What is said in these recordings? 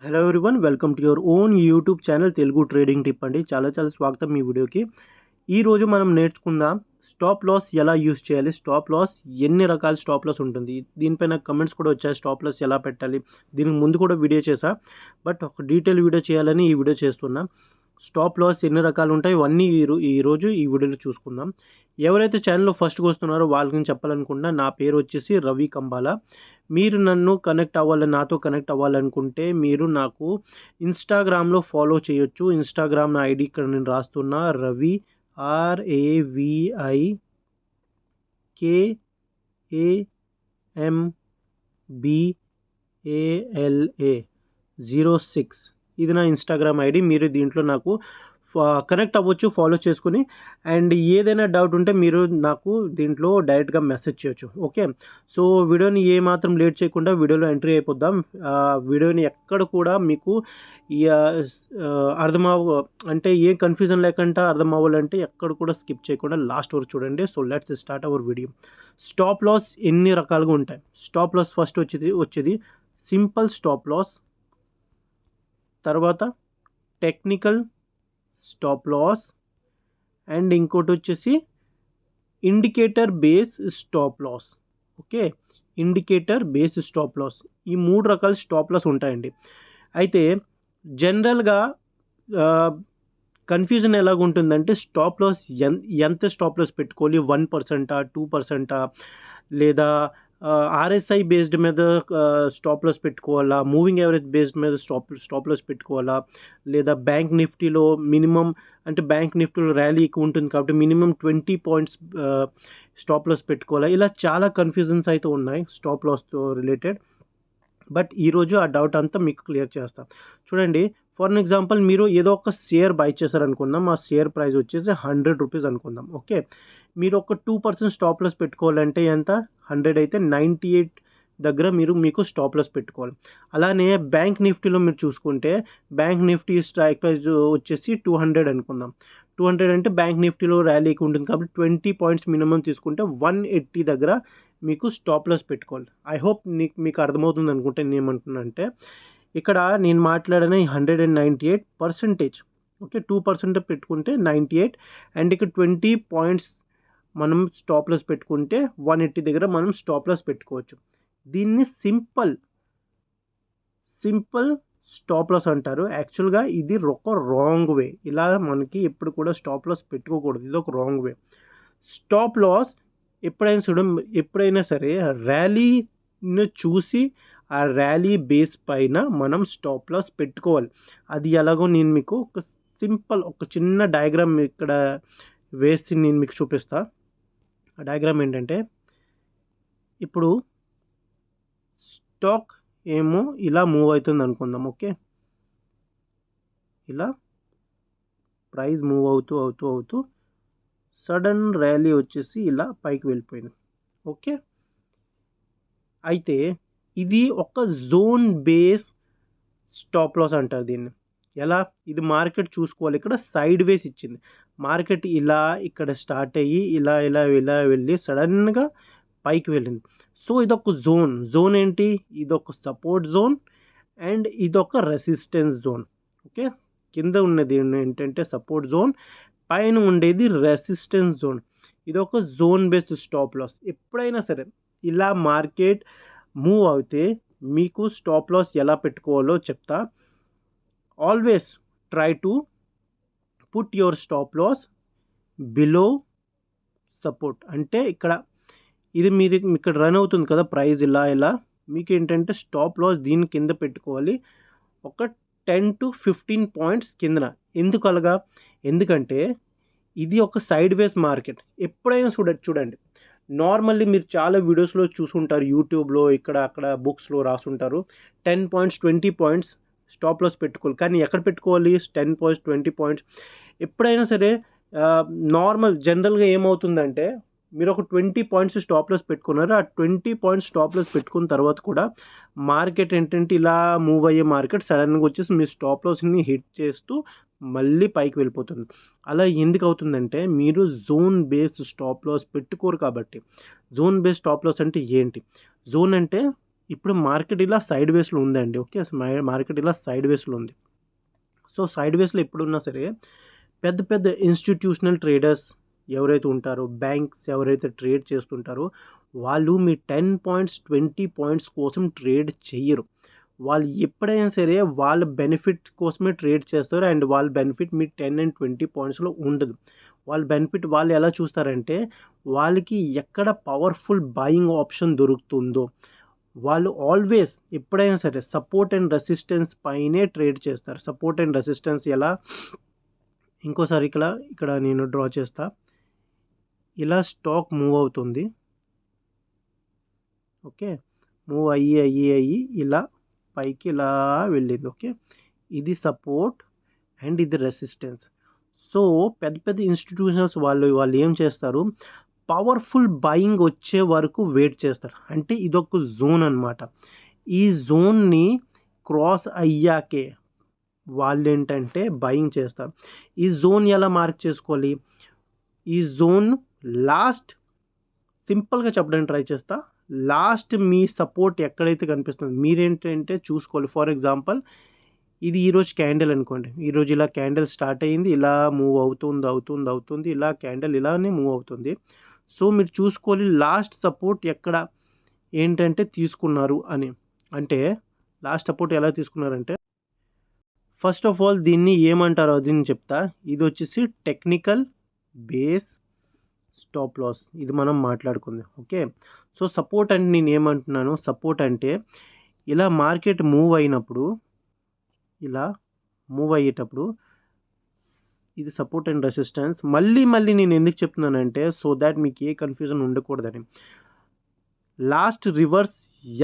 Hello everyone, welcome to your own YouTube channel Telugu trading tip అండి. చాలా స్వాగతం మీ వీడియోకి. ఈరోజు మనం నేర్చుకుందాం స్టాప్ లాస్ ఎలా యూస్ చేయాలి, స్టాప్ లాస్ ఎన్ని రకాల స్టాప్ లాస్ ఉంటుంది. దీనిపైన కమెంట్స్ కూడా వచ్చాయి, స్టాప్ లాస్ ఎలా పెట్టాలి. దీనికి ముందు కూడా వీడియో చేశా, బట్ ఒక డీటెయిల్ వీడియో చేయాలని ఈ వీడియో చేస్తున్నా. స్టాప్ లాస్ ఎన్ని రకాలు ఉంటాయి ఇవన్నీ ఈరోజు ఈ వీడియోలో చూసుకుందాం. ఎవరైతే ఛానల్లో ఫస్ట్గా వస్తున్నారో వాళ్ళకి చెప్పాలనుకుంటున్నా, నా పేరు వచ్చేసి రవి కంబాల. మీరు నన్ను నాతో కనెక్ట్ అవ్వాలనుకుంటే మీరు నాకు ఇన్స్టాగ్రామ్లో ఫాలో చేయొచ్చు. ఇన్స్టాగ్రామ్ నా ఐడి ఇక్కడ నేను రాస్తున్నా, రవి RAVIKAMBALA 06. ఇది నా ఇన్స్టాగ్రామ్ ఐడి. మీరు దీంట్లో నాకు కనెక్ట్ అవ్వచ్చు, ఫాలో చేసుకుని. అండ్ ఏదైనా డౌట్ ఉంటే మీరు నాకు దీంట్లో డైరెక్ట్గా మెసేజ్ చేయొచ్చు. ఓకే, సో వీడియోని ఏమాత్రం లేట్ చేయకుండా వీడియోలో ఎంట్రీ అయిపోద్దాం. వీడియోని ఎక్కడ కూడా మీకు అంటే ఏ కన్ఫ్యూజన్ లేకుండా అర్థం అవ్వాలంటే ఎక్కడ కూడా స్కిప్ చేయకుండా లాస్ట్ వరకు చూడండి. So let's start our video. Stop loss ఎన్ని రకాలుగా ఉంటాయి. స్టాప్ లాస్ ఫస్ట్ వచ్చేది సింపుల్ స్టాప్ లాస్, తర్వాత టెక్నికల్ స్టాప్ లాస్, అండ్ ఇంకోటి వచ్చేసి indicator base stop loss. Okay, indicator base stop loss, ఈ మూడు రకాల స్టాప్ లాస్ ఉంటాయండి. అయితే జనరల్గా కన్ఫ్యూజన్ ఎలాగుంటుందంటే స్టాప్ లాస్ ఎంత స్టాప్ లాస్ పెట్టుకోవాలి, 1%, 2%, లేదా ఆర్ఎస్ఐ బేస్డ్ మీద స్టాప్ లాస్ పెట్టుకోవాలా, మూవింగ్ యావరేజ్ బేస్డ్ మీద స్టాప్ లాస్ పెట్టుకోవాలా, లేదా బ్యాంక్ నిఫ్టీలో మినిమం, అంటే బ్యాంక్ నిఫ్టీలో ర్యాలీ ఎక్కువ ఉంటుంది కాబట్టి మినిమం 20 పాయింట్స్ స్టాప్ లాస్ పెట్టుకోవాలా. ఇలా చాలా కన్ఫ్యూజన్స్ అయితే ఉన్నాయి స్టాప్ లాస్తో రిలేటెడ్. బట్ ఈరోజు ఆ డౌట్ అంతా మీకు క్లియర్ చేస్తాం. చూడండి, ఫర్ ఎగ్జాంపుల్ మీరు ఏదో ఒక షేర్ బై చేశారనుకుందాం. ఆ షేర్ ప్రైస్ వచ్చేసి 100 రూపీస్ అనుకుందాం. ఓకే, మీరు ఒక 2% స్టాప్ లాస్ పెట్టుకోవాలంటే ఎంత, 100 అయితే 98 దగ్గర మీకు స్టాప్ లాస్ పెట్టుకోవాలి. అలానే బ్యాంక్ నిఫ్టీలో మీరు చూసుకుంటే బ్యాంక్ నిఫ్టీ స్ట్రైక్ ప్రైస్ వచ్చేసి 200 అనుకుందాం. 200 అంటే బ్యాంక్ నిఫ్టీలో ర్యాలీ ఎక్కువ ఉంటుంది కాబట్టి 20 పాయింట్స్ మినిమం తీసుకుంటే 180 దగ్గర మీకు స్టాప్ లాస్ పెట్టుకోవాలి. ఐ హోప్ మీకు అర్థమవుతుంది అనుకుంటే నేను ఏమంటున్నా అంటే, ఇక్కడ నేను మాట్లాడిన 198%. ఓకే, 2% పెట్టుకుంటే 98, అండ్ ఇక్కడ 20 పాయింట్స్ మనం స్టాప్ లాస్ పెట్టుకుంటే 180 దగ్గర మనం స్టాప్ లాస్ పెట్టుకోవచ్చు. దీన్ని సింపుల్ స్టాప్ లాస్ అంటారు. యాక్చువల్గా ఇది ఒక రాంగ్ వే. ఇలా మనకి ఎప్పుడు కూడా స్టాప్ లాస్ పెట్టుకోకూడదు, ఇది ఒక రాంగ్ వే. స్టాప్ లాస్ ఎప్పుడైనా సరే ర్యాలీని చూసి ఆ ర్యాలీ బేస్ పైన మనం స్టాప్ లాస్ పెట్టుకోవాలి. అది ఎలాగో నేను మీకు ఒక చిన్న డయాగ్రామ్ ఇక్కడ వేసి నేను మీకు చూపిస్తా. ఆ డయాగ్రామ్ ఏంటంటే, ఇప్పుడు స్టాక్ ఏమో ఇలా మూవ్ అవుతుంది అనుకుందాం. ఓకే, ఇలా ప్రైస్ మూవ్ అవుతూ సడన్ ర్యాలీ వచ్చేసి ఇలా పైకి వెళ్ళిపోయింది. ఓకే, అయితే ఇది ఒక జోన్ బేస్ స్టాప్ లాస్ అంటారు దీన్ని. ఎలా, ఇది మార్కెట్ చూసుకోవాలి. ఇక్కడ సైడ్ వేస్ ఇచ్చింది మార్కెట్, ఇలా ఇక్కడ స్టార్ట్ అయ్యి ఇలా వెళ్ళి సడన్గా పైకి వెళ్ళింది. సో ఇదొక జోన్ ఏంటి, ఇదొక సపోర్ట్ జోన్ అండ్ ఇదొక రెసిస్టెన్స్ జోన్. ఓకే, కింద ఉన్నది ఏంటంటే సపోర్ట్ జోన్, పైన ఉండేది రెసిస్టెన్స్ జోన్. ఇదొక జోన్ బేస్డ్ స్టాప్ లాస్. ఎప్పుడైనా సరే ఇలా మార్కెట్ మూవ్ అయితే మీకు స్టాప్ లాస్ ఎలా పెట్టుకోవాలో చెప్తా. Always try to put your stop loss below support. అంటే ఇది మీరు ఇక్కడ రన్ అవుతుంది కదా ప్రైస్, ఇలా మీకు ఏంటంటే స్టాప్ లాస్ దీని కింద పెట్టుకోవాలి, ఒక 10 to 15 పాయింట్స్ కిందన. ఎందుకు అలాగా, ఎందుకంటే ఇది ఒక సైడ్ వేస్ మార్కెట్. ఎప్పుడైనా చూడండి, నార్మల్లీ మీరు చాలా వీడియోస్లో చూసుంటారు, యూట్యూబ్లో అక్కడ బుక్స్లో రాసుంటారు 10 పాయింట్స్ 20 పాయింట్స్ స్టాప్ లాస్ పెట్టుకోవాలి. కానీ ఎక్కడ పెట్టుకోవాలి, 10 పాయింట్స్ 20 పాయింట్స్. ఎప్పుడైనా సరే జనరల్గా ఏమవుతుందంటే, మీరు ఒక 20 పాయింట్స్ స్టాప్ లాస్ పెట్టుకున్నారు. ఆ 20 పాయింట్స్ స్టాప్ లాస్ పెట్టుకున్న తర్వాత కూడా మార్కెట్ ఏంటంటే ఇలా మూవ్ అయ్యే మార్కెట్ సడన్గా వచ్చేసి మీ స్టాప్ లాస్ని హిట్ చేస్తూ మళ్ళీ పైకి వెళ్ళిపోతుంది. అలా ఎందుకు అవుతుందంటే మీరు జోన్ బేస్డ్ స్టాప్ లాస్ పెట్టుకోరు కాబట్టి. జోన్ బేస్డ్ స్టాప్ లాస్ అంటే ఏంటి, జోన్ అంటే ఇప్పుడు మార్కెట్ ఇలా సైడ్ వేస్లో ఉందండి. ఓకే, మార్కెట్ ఇలా సైడ్ వేస్లో ఉంది. సో సైడ్ వేస్లో ఎప్పుడున్నా సరే పెద్ద పెద్ద ఇన్స్టిట్యూషనల్ ట్రేడర్స్ ఎవరైతే ఉంటారో, బ్యాంక్స్ ఎవరైతే ట్రేడ్ చేస్తుంటారో, వాళ్ళు మీ 10 పాయింట్స్ 20 పాయింట్స్ కోసం ట్రేడ్ చెయ్యరు. వాళ్ళు ఎప్పుడైనా సరే వాళ్ళ బెనిఫిట్ కోసమే ట్రేడ్ చేస్తారు. అండ్ వాళ్ళ బెనిఫిట్ మీ 10 అండ్ 20 పాయింట్స్లో ఉండదు. వాళ్ళ బెనిఫిట్ వాళ్ళు ఎలా చూస్తారంటే, వాళ్ళకి ఎక్కడ పవర్ఫుల్ బయింగ్ ఆప్షన్ దొరుకుతుందో, వాళ్ళు ఆల్వేస్ ఎప్పుడైనా సరే సపోర్ట్ అండ్ రెసిస్టెన్స్ పైనే ట్రేడ్ చేస్తారు. సపోర్ట్ అండ్ రెసిస్టెన్స్ ఎలా, ఇంకోసారి ఇక్కడ నేను డ్రా చేస్తా. ఇలా స్టాక్ మూవ్ అవుతుంది. ఓకే, మూవ్ అయ్యి ఇలా పైకి ఇలా వెళ్ళింది. ఓకే, ఇది సపోర్ట్ అండ్ ఇది రెసిస్టెన్స్. సో పెద్ద పెద్ద ఇన్స్టిట్యూషన్స్ వాళ్ళు ఏం చేస్తారు, పవర్ఫుల్ బయింగ్ వచ్చే వరకు వెయిట్ చేస్తారు. అంటే ఇదొక జోన్ అన్నమాట. ఈ జోన్ని క్రాస్ అయ్యాకే వాళ్ళు ఏంటంటే బయింగ్ చేస్తారు. ఈ జోన్ ఎలా మార్క్ చేసుకోవాలి, ఈ జోన్ లాస్ట్, సింపుల్గా చెప్పడానికి ట్రై చేస్తా. లాస్ట్ మీ సపోర్ట్ ఎక్కడైతే కనిపిస్తుందో మీరేంటంటే చూసుకోవాలి. ఫర్ ఎగ్జాంపుల్, ఇది ఈరోజు క్యాండిల్ అనుకోండి. ఈరోజు ఇలా క్యాండిల్ స్టార్ట్ అయ్యింది, ఇలా మూవ్ అవుతుంది, ఇలా క్యాండిల్ ఇలానే మూవ్ అవుతుంది. సో మీరు చూసుకోవాలి లాస్ట్ సపోర్ట్ ఎక్కడ ఏంటంటే తీసుకున్నారు అని. అంటే లాస్ట్ సపోర్ట్ ఎలా తీసుకున్నారంటే, ఫస్ట్ ఆఫ్ ఆల్ దీన్ని ఏమంటారో అది నేను చెప్తా. ఇది వచ్చేసి టెక్నికల్ బేస్ స్టాప్ లాస్. ఇది మనం మాట్లాడుకుందాం. ఓకే, సో సపోర్ట్ అంటే నేను ఏమంటున్నాను, సపోర్ట్ అంటే ఇలా మార్కెట్ మూవ్ అయినప్పుడు, ఇలా మూవ్ అయ్యేటప్పుడు ఇది సపోర్ట్ అండ్ రెసిస్టెన్స్. మళ్ళీ నేను ఎందుకు చెప్తున్నానంటే, సో దాట్ మీకు ఏ కన్ఫ్యూజన్ ఉండకూడదని. లాస్ట్ రివర్స్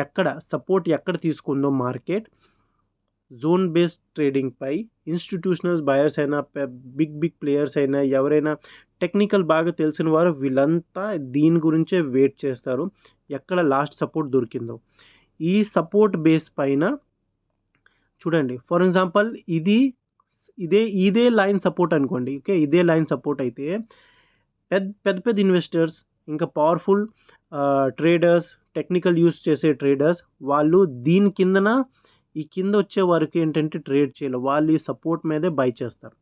ఎక్కడ సపోర్ట్ ఎక్కడ తీసుకుందో మార్కెట్, జోన్ బేస్డ్ ట్రేడింగ్ పై ఇన్స్టిట్యూషనల్ బయర్స్ అయినా, బిగ్ ప్లేయర్స్ అయినా, ఎవరైనా టెక్నికల్ బాగా తెలిసిన వారు, వీళ్ళంతా దీని గురించే వెయిట్ చేస్తారు ఎక్కడ లాస్ట్ సపోర్ట్ దొరికిందో. ఈ సపోర్ట్ బేస్ పైన చూడండి, ఫర్ ఎగ్జాంపుల్ ఇదే లైన్ సపోర్ట్ అనుకోండి. ఓకే, ఇదే లైన్ సపోర్ట్ అయితే పెద్ద ఇన్వెస్టర్స్, ఇంకా పవర్ఫుల్ ట్రేడర్స్, టెక్నికల్ యూస్ చేసే ట్రేడర్స్, వాళ్ళు దీని కిందన ఈ కింద వచ్చే వరకు ఏంటంటే ట్రేడ్ చేయాలి. వాళ్ళు ఈ సపోర్ట్ మీదే బై చేస్తారు.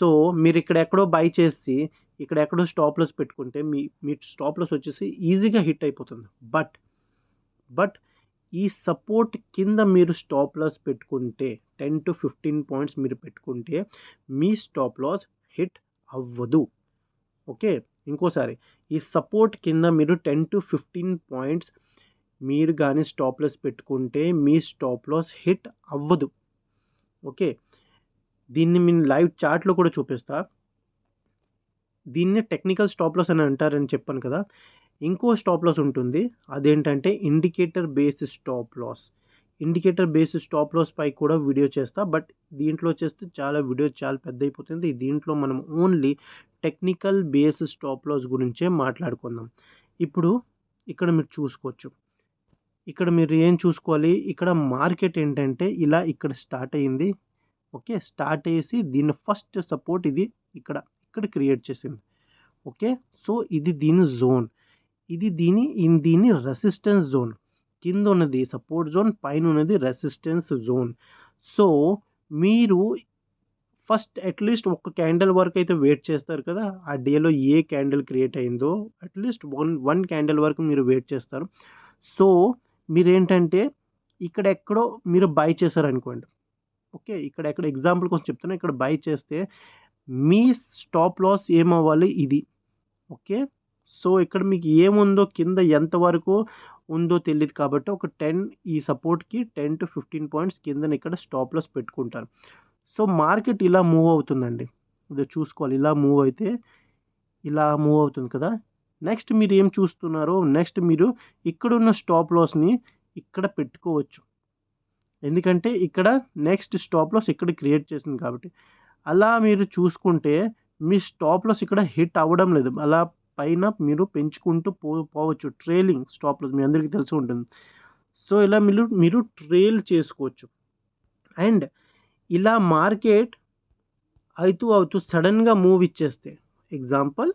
సో మీరు ఇక్కడ ఎక్కడో బై చేసి ఇక్కడ ఎక్కడో స్టాప్ లాస్ పెట్టుకుంటే మీ స్టాప్ లాస్ వచ్చేసి ఈజీగా హిట్ అయిపోతుంది. బట్ ఈ సపోర్ట్ కింద మీరు స్టాప్ లాస్ పెట్టుకుంటే 10 to 15 పాయింట్స్ మీరు పెట్టుకుంటే మీ స్టాప్ లాస్ హిట్ అవ్వదు. ఓకే, ఇంకోసారి, ఈ సపోర్ట్ కింద మీరు 10 to 15 పాయింట్స్ మీరు కానీ స్టాప్ లాస్ పెట్టుకుంటే మీ స్టాప్ లాస్ హిట్ అవ్వదు. ఓకే, దీన్ని నేను లైవ్ చార్ట్లో కూడా చూపిస్తా. దీన్ని టెక్నికల్ స్టాప్ లాస్ అని అంటారని చెప్పాను కదా. ఇంకో స్టాప్ లాస్ ఉంటుంది, అదేంటంటే indicator based stop loss. Indicator based stop loss పై కూడా వీడియో చేస్తా. బట్ దీంట్లో చేస్తే వీడియో చాలా పెద్ద అయిపోతుంది. దీంట్లో మనం only technical based stop loss గురించే మాట్లాడుకుందాం. ఇప్పుడు ఇక్కడ మీరు చూసుకోవచ్చు, ఇక్కడ మీరు ఏం చూసుకోవాలి, ఇక్కడ మార్కెట్ ఏంటంటే ఇలా ఇక్కడ స్టార్ట్ అయ్యింది. ఓకే, స్టార్ట్ అయ్యేసి దీన్ని ఫస్ట్ సపోర్ట్ ఇది ఇక్కడ క్రియేట్ చేసింది. ఓకే, సో ఇది దీని జోన్, ఇది దీని రెసిస్టెన్స్ జోన్. కింద ఉన్నది సపోర్ట్ జోన్, పైన ఉన్నది రెసిస్టెన్స్ జోన్. సో మీరు ఫస్ట్ అట్లీస్ట్ ఒక క్యాండిల్ వరకు అయితే వెయిట్ చేస్తారు కదా. ఆ డేలో ఏ క్యాండిల్ క్రియేట్ అయిందో అట్లీస్ట్ వన్ క్యాండిల్ వరకు మీరు వెయిట్ చేస్తారు. సో మీరేంటంటే ఇక్కడ ఎక్కడో మీరు బై చేశారనుకోండి. ఓకే, ఇక్కడ ఎగ్జాంపుల్ కోసం చెప్తున్నా, ఇక్కడ బై చేస్తే మీ స్టాప్ లాస్ ఏమవ్వాలి, ఇది. ఓకే, సో ఇక్కడ మీకు ఏముందో కింద ఎంతవరకు ఉందో తెలియదు కాబట్టి ఒక 10 ఈ సపోర్ట్కి 10 to 15 పాయింట్స్ కింద ఇక్కడ స్టాప్ లాస్ పెట్టుకుంటారు. సో మార్కెట్ ఇలా మూవ్ అవుతుందండి, ఇది చూసుకోవాలి. ఇలా మూవ్ అయితే ఇలా మూవ్ అవుతుంది కదా. నెక్స్ట్ మీరు ఏం చూస్తున్నారో, నెక్స్ట్ మీరు ఇక్కడ ఉన్న స్టాప్ లాస్ని ఇక్కడ పెట్టుకోవచ్చు. ఎందుకంటే ఇక్కడ నెక్స్ట్ స్టాప్ లాస్ ఇక్కడ క్రియేట్ చేసింది కాబట్టి. అలా మీరు చూసుకుంటే మీ స్టాప్ లాస్ ఇక్కడ హిట్ అవ్వడం లేదు. అలా పైన మీరు పెంచుకుంటూ పోవచ్చు. ట్రైలింగ్ స్టాప్ లాస్ మీ అందరికీ తెలిసి ఉంటుంది. సో ఇలా మీరు ట్రైల్ చేసుకోవచ్చు. అండ్ ఇలా మార్కెట్ అవుతూ సడన్గా మూవ్ ఇచ్చేస్తే, ఎగ్జాంపుల్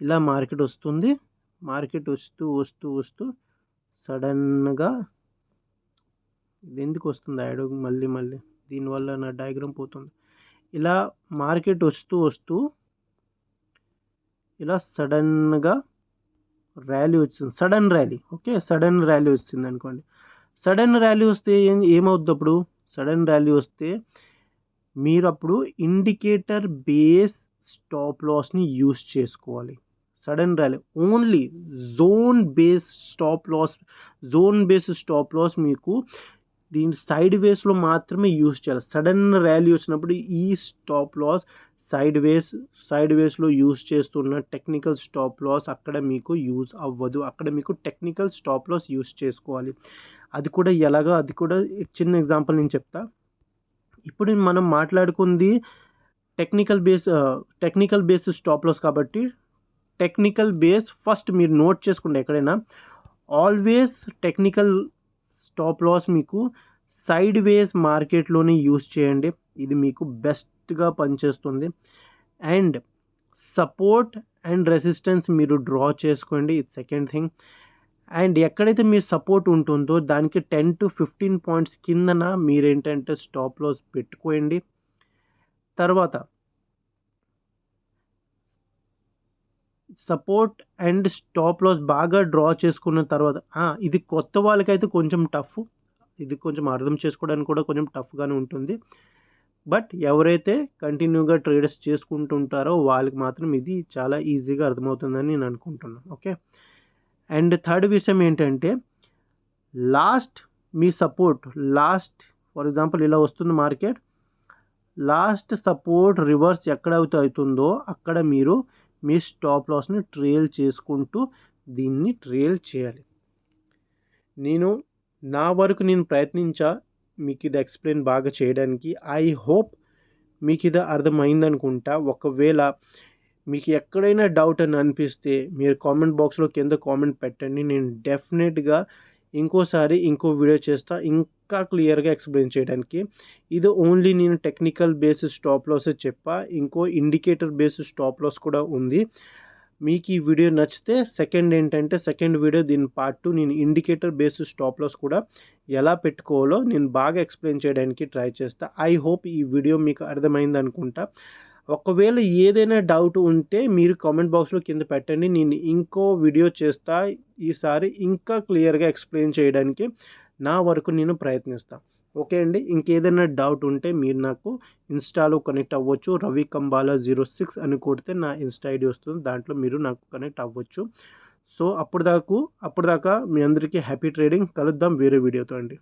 ఇలా మార్కెట్ వస్తుంది, మార్కెట్ వస్తూ సడన్గా ఇది ఎందుకు వస్తుంది యాడ్ మళ్ళీ మళ్ళీ, దీనివల్ల నా డయాగ్రామ్ పోతుంది. ఇలా మార్కెట్ వస్తూ ఇలా సడన్గా ర్యాలీ వచ్చింది, sudden rally. Okay, sudden rally వచ్చింది అనుకోండి. సడన్ ర్యాలీ వస్తే ఏమవుద్ది అప్పుడు? సడన్ ర్యాలీ వస్తే మీరు అప్పుడు ఇండికేటర్ బేస్ స్టాప్ లాస్ని యూస్ చేసుకోవాలి. Sudden rally only zone base stop loss మీకు దీని సైడ్ వేస్లో మాత్రమే యూస్ చేయాలి. సడన్ ర్యాలీ వచ్చినప్పుడు ఈ స్టాప్ లాస్ సైడ్ వేస్లో యూస్ చేస్తున్న టెక్నికల్ స్టాప్ లాస్ అక్కడ మీకు యూజ్ అవ్వదు. అక్కడ మీకు టెక్నికల్ స్టాప్ లాస్ యూస్ చేసుకోవాలి. అది కూడా ఎలాగో, అది కూడా చిన్న ఎగ్జాంపుల్ నేను చెప్తా. ఇప్పుడు మనం మాట్లాడుకుంది టెక్నికల్ బేస్ స్టాప్ లాస్ కాబట్టి, టెక్నికల్ బేస్ ఫస్ట్ మీరు నోట్ చేసుకోండి ఎక్కడైనా. ఆల్వేస్ టెక్నికల్ స్టాప్ లాస్ మీకు సైడ్ వేస్ మార్కెట్లోనే యూస్ చేయండి. ఇది మీకు బెస్ట్గా పనిచేస్తుంది. అండ్ సపోర్ట్ అండ్ రెసిస్టెన్స్ మీరు డ్రా చేసుకోండి, ఇది సెకండ్ థింగ్. అండ్ ఎక్కడైతే మీ సపోర్ట్ ఉంటుందో దానికి 10 to 15 పాయింట్స్ కిందన మీరేంటంటే స్టాప్ లాస్ పెట్టుకోండి. తర్వాత సపోర్ట్ అండ్ స్టాప్ లాస్ బాగా డ్రా చేసుకున్న తర్వాత, ఇది కొత్త వాళ్ళకైతే కొంచెం టఫ్, ఇది కొంచెం అర్థం చేసుకోవడానికి కూడా కొంచెం టఫ్గానే ఉంటుంది. బట్ ఎవరైతే కంటిన్యూగా ట్రేడర్స్ చేసుకుంటుంటారో వాళ్ళకి మాత్రం ఇది చాలా ఈజీగా అర్థమవుతుందని నేను అనుకుంటున్నాను. ఓకే, అండ్ థర్డ్ విషయం ఏంటంటే మీ సపోర్ట్ ఫర్ ఎగ్జాంపుల్ ఇలా వస్తుంది మార్కెట్, లాస్ట్ సపోర్ట్ రివర్స్ ఎక్కడైతే అవుతుందో అక్కడ మీరు మీ స్టాప్ లాస్ని ట్రేల్ చేసుకుంటూ దీన్ని ట్రేల్ చేయాలి. నా వరకు నేను ప్రయత్నించా మీకు ఇది ఎక్స్ప్లెయిన్ బాగా చేయడానికి. ఐ హోప్ మీకు ఇది అర్థమైందనుకుంటా. ఒకవేళ మీకు ఎక్కడైనా డౌట్ అని అనిపిస్తే మీరు కామెంట్ బాక్స్లో కింద కామెంట్ పెట్టండి. నేను డెఫినెట్గా ఇంకోసారి ఇంకో వీడియో చేస్తా ఇంకా క్లియర్గా ఎక్స్ప్లెయిన్ చేయడానికి. ఇది ఓన్లీ నేను టెక్నికల్ బేసిస్ స్టాప్ లాస్ చెప్పా, ఇంకో ఇండికేటర్ బేసిస్ స్టాప్ లాస్ కూడా ఉంది. మీకు ఈ వీడియో నచ్చితే సెకండ్ వీడియో దీని పార్ట్ 2 నేను ఇండికేటర్ బేసిస్ స్టాప్ లాస్ కూడా ఎలా పెట్టుకోవాలో నేను బాగా ఎక్స్ప్లెయిన్ చేయడానికి ట్రై చేస్తా. ఐ హోప్ ఈ వీడియో మీకు అర్థమైంది అనుకుంటా. ఒకవేళ ఏదైనా డౌట్ ఉంటే మీరు కామెంట్ బాక్స్లో కింద పెట్టండి, నేను ఇంకో వీడియో చేస్తా. ఈసారి ఇంకా క్లియర్గా ఎక్స్ప్లెయిన్ చేయడానికి నా వరకు నేను ప్రయత్నిస్తాను. ఓకే అండి, ఇంకేదైనా డౌట్ ఉంటే మీరు నాకు ఇన్స్టాలో కనెక్ట్ అవ్వచ్చు. రవి కంబాలా 06 అని కొడితే నా ఇన్స్టా ఐడి వస్తుంది, దాంట్లో మీరు నాకు కనెక్ట్ అవ్వచ్చు. సో అప్పటిదాకా మీ అందరికీ హ్యాపీ ట్రేడింగ్. కలుద్దాం వేరే వీడియోతో అండి.